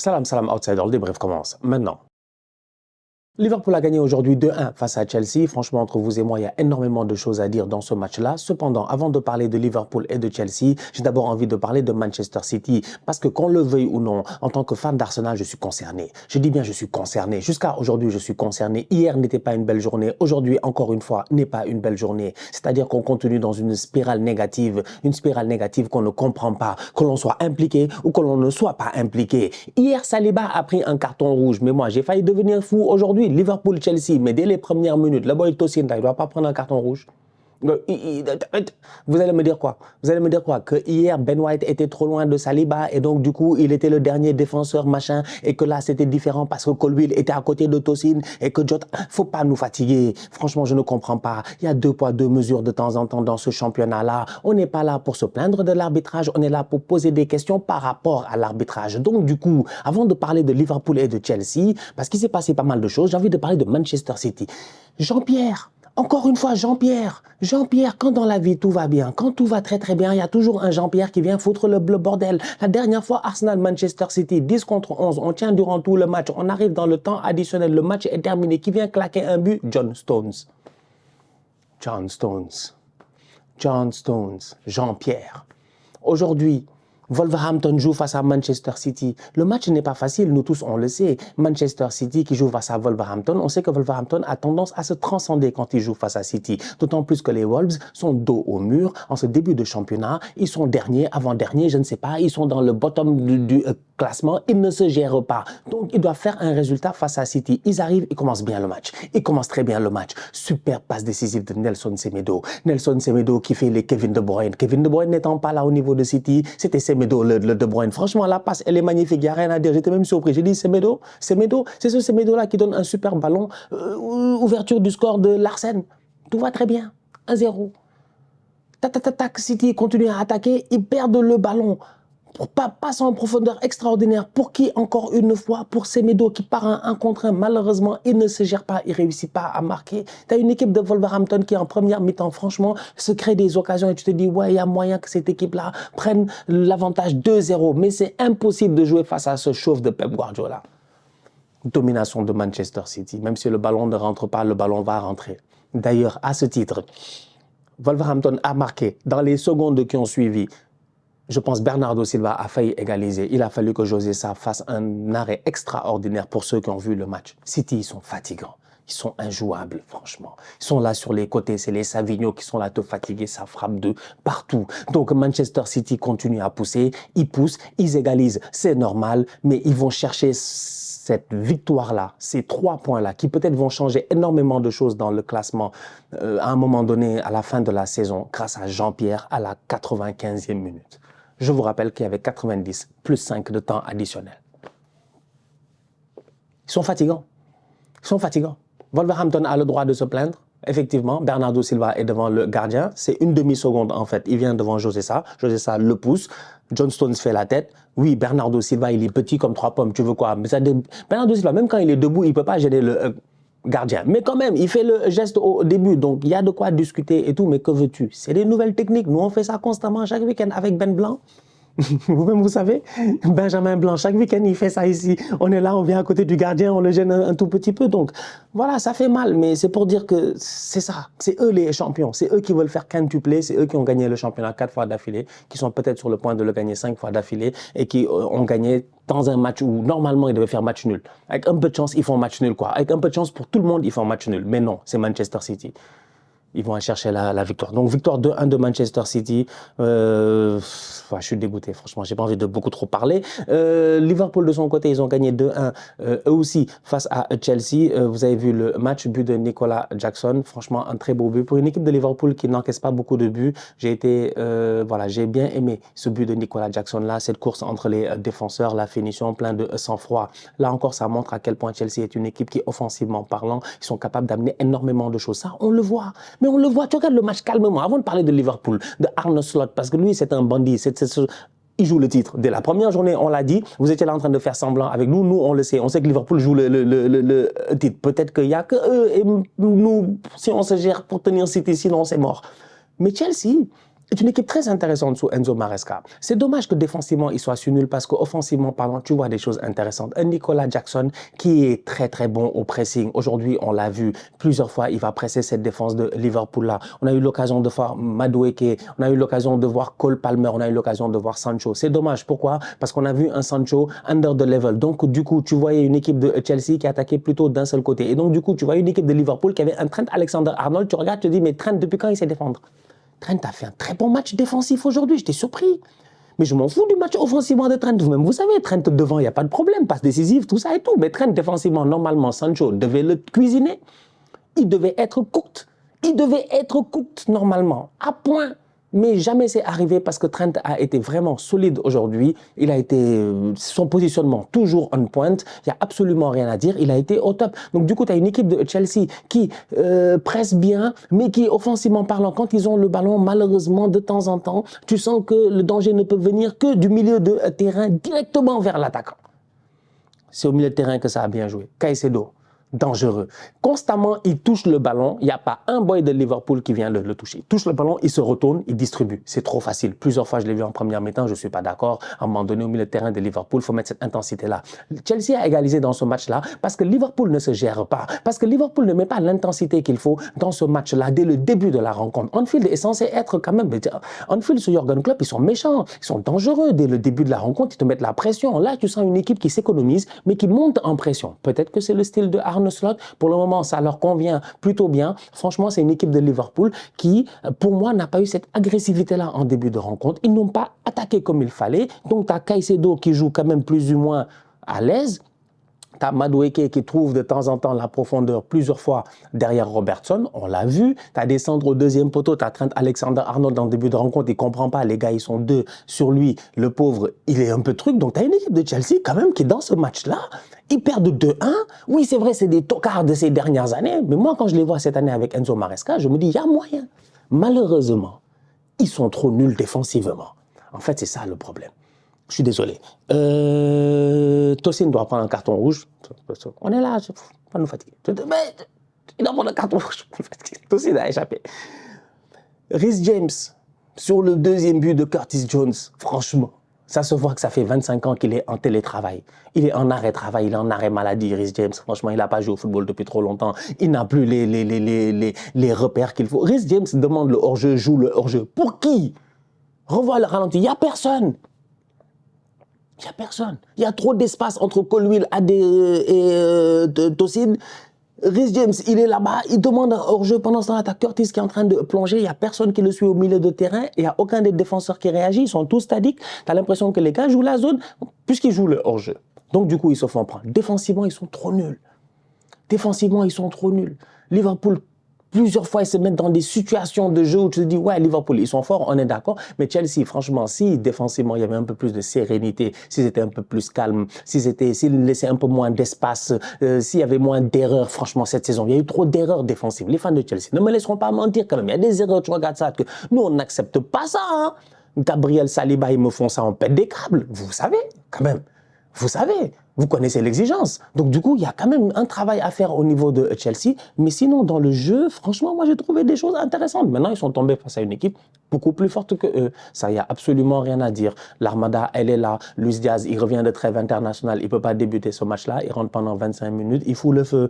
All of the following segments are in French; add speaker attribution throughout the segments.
Speaker 1: Salam, salam, outsider, le débrief commence maintenant. Liverpool a gagné aujourd'hui 2-1 face à Chelsea. Franchement, entre vous et moi, il y a énormément de choses à dire dans ce match-là. Cependant, avant de parler de Liverpool et de Chelsea, j'ai d'abord envie de parler de Manchester City. Parce que qu'on le veuille ou non, en tant que fan d'Arsenal, je suis concerné. Je dis bien je suis concerné. Jusqu'à aujourd'hui, je suis concerné. Hier n'était pas une belle journée. Aujourd'hui, encore une fois, n'est pas une belle journée. C'est-à-dire qu'on continue dans une spirale négative qu'on ne comprend pas, que l'on soit impliqué ou que l'on ne soit pas impliqué. Hier, Saliba a pris un carton rouge, mais moi, j'ai failli devenir fou aujourd'hui. Liverpool-Chelsea, mais dès les premières minutes, le boy Tosin, il ne doit pas prendre un carton rouge. Vous allez me dire quoi? Vous allez me dire quoi? Que hier, Ben White était trop loin de Saliba et donc du coup, il était le dernier défenseur, machin, et que là, c'était différent parce que Colwill était à côté de Tosin et que Jota... Faut pas nous fatiguer. Franchement, je ne comprends pas. Il y a deux poids, deux mesures de temps en temps dans ce championnat-là. On n'est pas là pour se plaindre de l'arbitrage, on est là pour poser des questions par rapport à l'arbitrage. Donc du coup, avant de parler de Liverpool et de Chelsea, parce qu'il s'est passé pas mal de choses, j'ai envie de parler de Manchester City. Jean-Pierre, encore une fois, Jean-Pierre, quand dans la vie tout va bien, quand tout va très très bien, il y a toujours un Jean-Pierre qui vient foutre le bordel. La dernière fois, Arsenal-Manchester City, 10 contre 11, on tient durant tout le match, on arrive dans le temps additionnel, le match est terminé. Qui vient claquer un but? John Stones, Jean-Pierre. Aujourd'hui, Wolverhampton joue face à Manchester City. Le match n'est pas facile, nous tous on le sait. Manchester City qui joue face à Wolverhampton, on sait que Wolverhampton a tendance à se transcender quand il joue face à City. D'autant plus que les Wolves sont dos au mur en ce début de championnat. Ils sont derniers, avant-derniers, je ne sais pas. Ils sont dans le bottom du classement. Ils ne se gèrent pas. Donc ils doivent faire un résultat face à City. Ils arrivent, ils commencent bien le match. Ils commencent très bien le match. Super passe décisive de Nelson Semedo. Nelson Semedo qui fait les Kevin De Bruyne. Kevin De Bruyne n'étant pas là au niveau de City, c'était Semedo. Le De Bruyne. Franchement, la passe, elle est magnifique. Il n'y a rien à dire. J'étais même surpris. J'ai dit Semedo, c'est ce Semedo-là qui donne un super ballon. Ouverture du score de Larsen. Tout va très bien. 1-0. Tac, City continue à attaquer. Ils perdent le ballon. Passe en profondeur extraordinaire. Pour qui, encore une fois? Pour Semedo qui part en 1 contre 1. Malheureusement, il ne se gère pas. Il ne réussit pas à marquer. Tu as une équipe de Wolverhampton qui, en première mi-temps, franchement, se crée des occasions et tu te dis, ouais, il y a moyen que cette équipe-là prenne l'avantage 2-0. Mais c'est impossible de jouer face à ce chauve de Pep Guardiola. Domination de Manchester City. Même si le ballon ne rentre pas, le ballon va rentrer. D'ailleurs, à ce titre, Wolverhampton a marqué dans les secondes qui ont suivi. Je pense Bernardo Silva a failli égaliser. Il a fallu que José Sa fasse un arrêt extraordinaire pour ceux qui ont vu le match. City, ils sont fatigants. Ils sont injouables, franchement. Ils sont là sur les côtés. C'est les Savigno qui sont là te fatiguer. Ça frappe de partout. Donc, Manchester City continue à pousser. Ils poussent, ils égalisent. C'est normal. Mais ils vont chercher cette victoire-là, ces 3 points-là, qui peut-être vont changer énormément de choses dans le classement à un moment donné, à la fin de la saison, grâce à Jean-Pierre à la 95e minute. Je vous rappelle qu'il y avait 90 plus 5 de temps additionnel. Ils sont fatigants. Wolverhampton a le droit de se plaindre. Effectivement, Bernardo Silva est devant le gardien. C'est une demi-seconde en fait. Il vient devant José Sa. José Sa le pousse. John Stones fait la tête. Oui, Bernardo Silva, il est petit comme 3 pommes. Tu veux quoi? Mais Bernardo Silva, même quand il est debout, il ne peut pas gêner le gardien. Mais quand même, il fait le geste au début. Donc, il y a de quoi discuter et tout. Mais que veux-tu? C'est des nouvelles techniques. Nous, on fait ça constamment chaque week-end avec Ben Blanc. Vous-même, vous savez, Benjamin Blanc, chaque week-end, il fait ça ici. On est là, on vient à côté du gardien, on le gêne un tout petit peu. Donc, voilà, ça fait mal, mais c'est pour dire que c'est ça. C'est eux les champions. C'est eux qui veulent faire quintupler. C'est eux qui ont gagné le championnat 4 fois d'affilée, qui sont peut-être sur le point de le gagner 5 fois d'affilée et qui ont gagné dans un match où, normalement, ils devaient faire match nul. Avec un peu de chance, ils font match nul, quoi. Avec un peu de chance pour tout le monde, ils font match nul. Mais non, c'est Manchester City. Ils vont aller chercher la victoire. Donc, victoire 2-1 de Manchester City. Je suis dégoûté, franchement. J'ai pas envie de beaucoup trop parler. Liverpool, de son côté, ils ont gagné 2-1, eux aussi, face à Chelsea. Vous avez vu le match, but de Nicolas Jackson. Franchement, un très beau but. Pour une équipe de Liverpool qui n'encaisse pas beaucoup de buts, j'ai bien aimé ce but de Nicolas Jackson-là. Cette course entre les défenseurs, la finition, plein de sang-froid. Là encore, ça montre à quel point Chelsea est une équipe qui, offensivement parlant, ils sont capables d'amener énormément de choses. Ça, on le voit. Mais on le voit, tu regardes le match calmement. Avant de parler de Liverpool, de Arne Slot, parce que lui, c'est un bandit. Il joue le titre. Dès la première journée, on l'a dit, vous étiez là en train de faire semblant avec nous. Nous, on le sait. On sait que Liverpool joue le titre. Peut-être qu'il n'y a que eux et nous, si on se gère pour tenir City, sinon c'est mort. Mais Chelsea, est une équipe très intéressante sous Enzo Maresca. C'est dommage que défensivement, il soit si nul parce qu'offensivement parlant, tu vois des choses intéressantes. Un Nicolas Jackson qui est très très bon au pressing. Aujourd'hui, on l'a vu plusieurs fois, il va presser cette défense de Liverpool-là. On a eu l'occasion de voir Madueke, on a eu l'occasion de voir Cole Palmer, on a eu l'occasion de voir Sancho. C'est dommage. Pourquoi? Parce qu'on a vu un Sancho under the level. Donc, du coup, tu voyais une équipe de Chelsea qui attaquait plutôt d'un seul côté. Et donc, du coup, tu voyais une équipe de Liverpool qui avait un Trent Alexander-Arnold. Tu regardes, tu te dis, mais Trent, depuis quand il sait défendre? Trent a fait un très bon match défensif aujourd'hui, j'étais surpris. Mais je m'en fous du match offensivement de Trent. Vous-même, vous savez, Trent devant, il n'y a pas de problème, passe décisive, tout ça et tout. Mais Trent défensivement, normalement, Sancho devait le cuisiner. Il devait être cooked. Il devait être cooked normalement, à point. Mais jamais c'est arrivé parce que Trent a été vraiment solide aujourd'hui. Il a été, son positionnement toujours on point. Il n'y a absolument rien à dire. Il a été au top. Donc du coup, tu as une équipe de Chelsea qui presse bien, mais qui, offensivement parlant, quand ils ont le ballon, malheureusement, de temps en temps, tu sens que le danger ne peut venir que du milieu de terrain directement vers l'attaquant. C'est au milieu de terrain que ça a bien joué. Caicedo. Dangereux. Constamment, il touche le ballon. Il n'y a pas un boy de Liverpool qui vient le toucher. Il touche le ballon, il se retourne, il distribue. C'est trop facile. Plusieurs fois, je l'ai vu en première mi-temps, je ne suis pas d'accord. À un moment donné, au milieu de terrain de Liverpool, il faut mettre cette intensité-là. Chelsea a égalisé dans ce match-là parce que Liverpool ne se gère pas. Parce que Liverpool ne met pas l'intensité qu'il faut dans ce match-là dès le début de la rencontre. Anfield est censé être quand même... Anfield sur Jürgen Klopp, ils sont méchants. Ils sont dangereux dès le début de la rencontre. Ils te mettent la pression. Là, tu sens une équipe qui s'économise, mais qui monte en pression. Peut-être que c'est le style de Arne Slot. Pour le moment, ça leur convient plutôt bien. Franchement, c'est une équipe de Liverpool qui, pour moi, n'a pas eu cette agressivité-là en début de rencontre. Ils n'ont pas attaqué comme il fallait. Donc, tu as Caicedo qui joue quand même plus ou moins à l'aise. Tu as Madueke qui trouve de temps en temps la profondeur plusieurs fois derrière Robertson, on l'a vu. Tu as des centres au deuxième poteau, tu as Trent Alexander-Arnold en début de rencontre, il ne comprend pas, les gars, ils sont deux sur lui, le pauvre, il est un peu truc. Donc tu as une équipe de Chelsea quand même qui, dans ce match-là, ils perdent 2-1. Oui, c'est vrai, c'est des tocards de ces dernières années, mais moi, quand je les vois cette année avec Enzo Maresca, je me dis, il y a moyen. Malheureusement, ils sont trop nuls défensivement. En fait, c'est ça le problème. Je suis désolé. Tosin doit prendre un carton rouge. On est là, pas nous fatiguer. Mais il doit prendre un carton rouge. Tosin a échappé. Rhys James, sur le deuxième but de Curtis Jones, franchement, ça se voit que ça fait 25 ans qu'il est en télétravail. Il est en arrêt travail, il est en arrêt maladie, Rhys James. Franchement, il n'a pas joué au football depuis trop longtemps. Il n'a plus les repères qu'il faut. Rhys James demande le hors-jeu, joue le hors-jeu. Pour qui? Revois le ralenti. Il n'y a personne. Il n'y a personne. Il y a trop d'espace entre Colwill et Tosin. Rhys James, il est là-bas, il demande un hors-jeu. Pendant ce temps-là, t'as Curtis qui est en train de plonger. Il n'y a personne qui le suit au milieu de terrain. Il n'y a aucun des défenseurs qui réagit. Ils sont tous statiques. Tu as l'impression que les gars jouent la zone puisqu'ils jouent le hors-jeu. Donc, du coup, ils se font prendre. Défensivement, ils sont trop nuls. Défensivement, ils sont trop nuls. Liverpool, plusieurs fois, ils se mettent dans des situations de jeu où tu te dis, ouais, Liverpool, ils sont forts, on est d'accord. Mais Chelsea, franchement, si défensivement, il y avait un peu plus de sérénité, s'ils étaient un peu plus calmes, s'ils laissaient un peu moins d'espace, s'il y avait moins d'erreurs, franchement, cette saison, il y a eu trop d'erreurs défensives. Les fans de Chelsea ne me laisseront pas mentir quand même. Il y a des erreurs, tu regardes ça, que nous, on n'accepte pas ça. Hein. Gabriel Saliba, ils me font ça, on pète des câbles. Vous savez, quand même. Vous savez. Vous connaissez l'exigence. Donc, du coup, il y a quand même un travail à faire au niveau de Chelsea. Mais sinon, dans le jeu, franchement, moi, j'ai trouvé des choses intéressantes. Maintenant, ils sont tombés face à une équipe beaucoup plus forte que eux. Ça, il n'y a absolument rien à dire. L'Armada, elle est là. Luis Diaz, il revient de trêve internationale. Il ne peut pas débuter ce match-là. Il rentre pendant 25 minutes. Il fout le feu.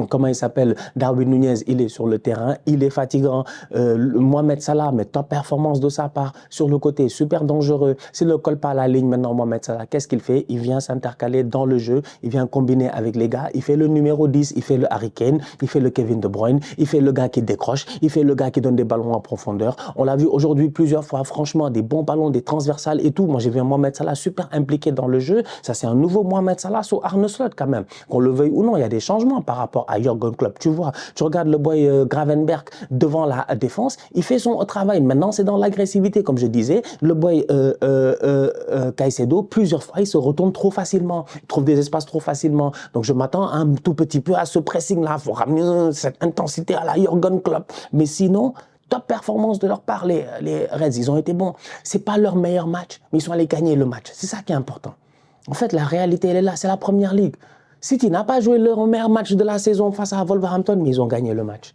Speaker 1: Comment il s'appelle? Darwin Nunez, il est sur le terrain. Il est fatigant. Mohamed Salah, mais top performance de sa part. Sur le côté, super dangereux. S'il ne colle pas à la ligne maintenant, Mohamed Salah, qu'est-ce qu'il fait? Il vient s'intercaler dans le jeu. Il vient combiner avec les gars. Il fait le numéro 10. Il fait le Harry Kane. Il fait le Kevin De Bruyne. Il fait le gars qui décroche. Il fait le gars qui donne des ballons en profondeur. On l'a vu aujourd'hui plusieurs fois, franchement, des bons ballons, des transversales et tout. Moi, j'ai vu un Mohamed Salah super impliqué dans le jeu. Ça, c'est un nouveau Mohamed Salah sur Arne Slot quand même. Qu'on le veuille ou non, il y a des changements par rapport à Jürgen Klopp. Tu vois, tu regardes le boy Gravenberg devant la défense, il fait son travail. Maintenant, c'est dans l'agressivité, comme je disais. Le boy Caicedo, plusieurs fois, il se retourne trop facilement. Il trouve des espaces trop facilement. Donc, je m'attends un tout petit peu à ce pressing-là. Il faut ramener cette intensité à la Jürgen Klopp. Mais sinon, top performance de leur part, les Reds, ils ont été bons. C'est pas leur meilleur match, mais ils sont allés gagner le match. C'est ça qui est important. En fait, la réalité, elle est là, c'est la première ligue. City n'a pas joué leur meilleur match de la saison face à Wolverhampton, mais ils ont gagné le match.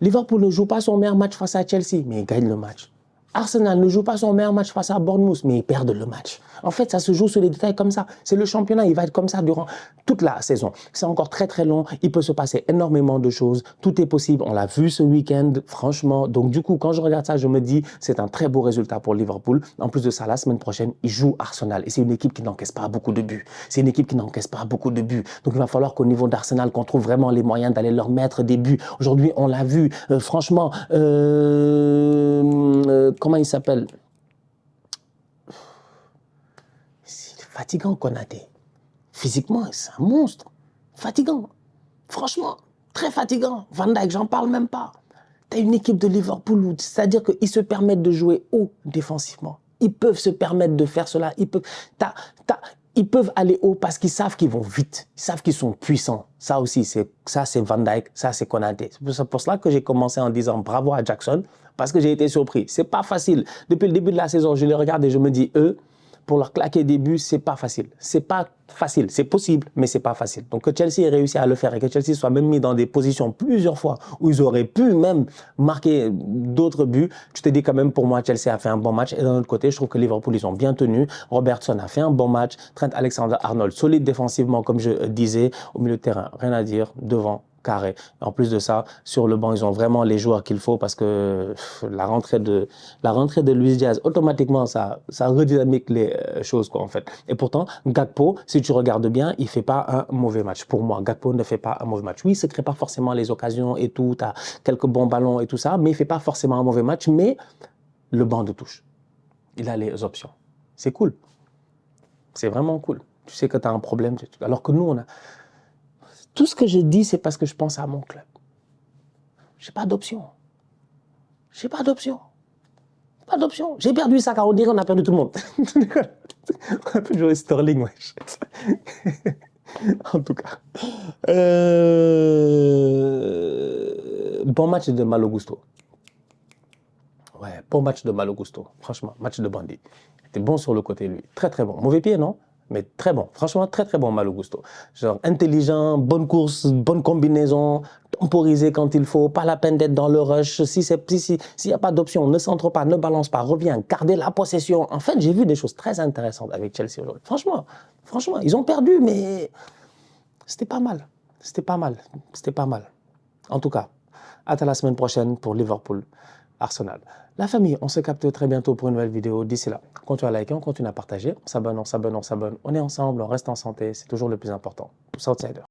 Speaker 1: Liverpool ne joue pas son meilleur match face à Chelsea, mais il gagne le match. Arsenal ne joue pas son meilleur match face à Bournemouth, mais ils perdent le match. En fait, ça se joue sur les détails comme ça. C'est le championnat, il va être comme ça durant toute la saison. C'est encore très très long, il peut se passer énormément de choses. Tout est possible, on l'a vu ce week-end, franchement. Donc du coup, quand je regarde ça, je me dis, c'est un très beau résultat pour Liverpool. En plus de ça, la semaine prochaine, ils jouent Arsenal. Et c'est une équipe qui n'encaisse pas beaucoup de buts. C'est une équipe qui n'encaisse pas beaucoup de buts. Donc il va falloir qu'au niveau d'Arsenal, qu'on trouve vraiment les moyens d'aller leur mettre des buts. Aujourd'hui, on l'a vu, franchement, comment il s'appelle? C'est fatigant, Konaté. Physiquement, c'est un monstre. Fatigant. Franchement, très fatigant. Van Dijk, j'en parle même pas. Tu as une équipe de Liverpool, c'est-à-dire qu'ils se permettent de jouer haut défensivement. Ils peuvent se permettre de faire cela. Ils peuvent aller haut parce qu'ils savent qu'ils vont vite. Ils savent qu'ils sont puissants. Ça aussi, c'est Van Dijk, ça c'est Konaté. C'est pour cela que j'ai commencé en disant bravo à Jackson, parce que j'ai été surpris. C'est pas facile. Depuis le début de la saison, je les regarde et je me dis, eux, pour leur claquer des buts, c'est pas facile. C'est pas facile. C'est possible, mais c'est pas facile. Donc que Chelsea ait réussi à le faire et que Chelsea soit même mis dans des positions plusieurs fois où ils auraient pu même marquer d'autres buts, tu te dis quand même, pour moi, Chelsea a fait un bon match. Et d'un autre côté, je trouve que Liverpool, ils ont bien tenu. Robertson a fait un bon match. Trent Alexander-Arnold, solide défensivement, comme je disais. Au milieu de terrain, rien à dire. Devant, carré. En plus de ça, sur le banc, ils ont vraiment les joueurs qu'il faut parce que la rentrée de Luis Diaz, automatiquement, ça redynamique les choses, quoi, en fait. Et pourtant, Gakpo, si tu regardes bien, il fait pas un mauvais match. Pour moi, Gakpo ne fait pas un mauvais match. Oui, il se crée pas forcément les occasions et tout, t'as quelques bons ballons et tout ça, mais il fait pas forcément un mauvais match, mais le banc de touche. Il a les options. C'est cool. C'est vraiment cool. Tu sais que tu as un problème. Alors que nous, on a... Tout ce que je dis, c'est parce que je pense à mon club. J'ai pas d'option. J'ai pas d'option. Pas d'option. J'ai perdu ça car on dirait qu'on a perdu tout le monde. On a pu jouer Sterling, wesh. En tout cas. Bon match de Malo Gusto. Ouais, bon match de Malo Gusto. Franchement, match de bandit. Il était bon sur le côté, lui. Très, très bon. Mauvais pied, non? Mais très bon, franchement très très bon Malo Gusto. Genre intelligent, bonne course, bonne combinaison, temporisé quand il faut, pas la peine d'être dans le rush. S'il n'y a pas d'option, ne centre pas, ne balance pas, reviens, gardez la possession. En fait, j'ai vu des choses très intéressantes avec Chelsea aujourd'hui. Franchement, ils ont perdu, mais c'était pas mal. C'était pas mal. En tout cas, hâte à la semaine prochaine pour Liverpool. Arsenal. La famille, on se capte très bientôt pour une nouvelle vidéo. D'ici là, continue à liker, on continue à partager. On s'abonne. On est ensemble, on reste en santé. C'est toujours le plus important. Southsider.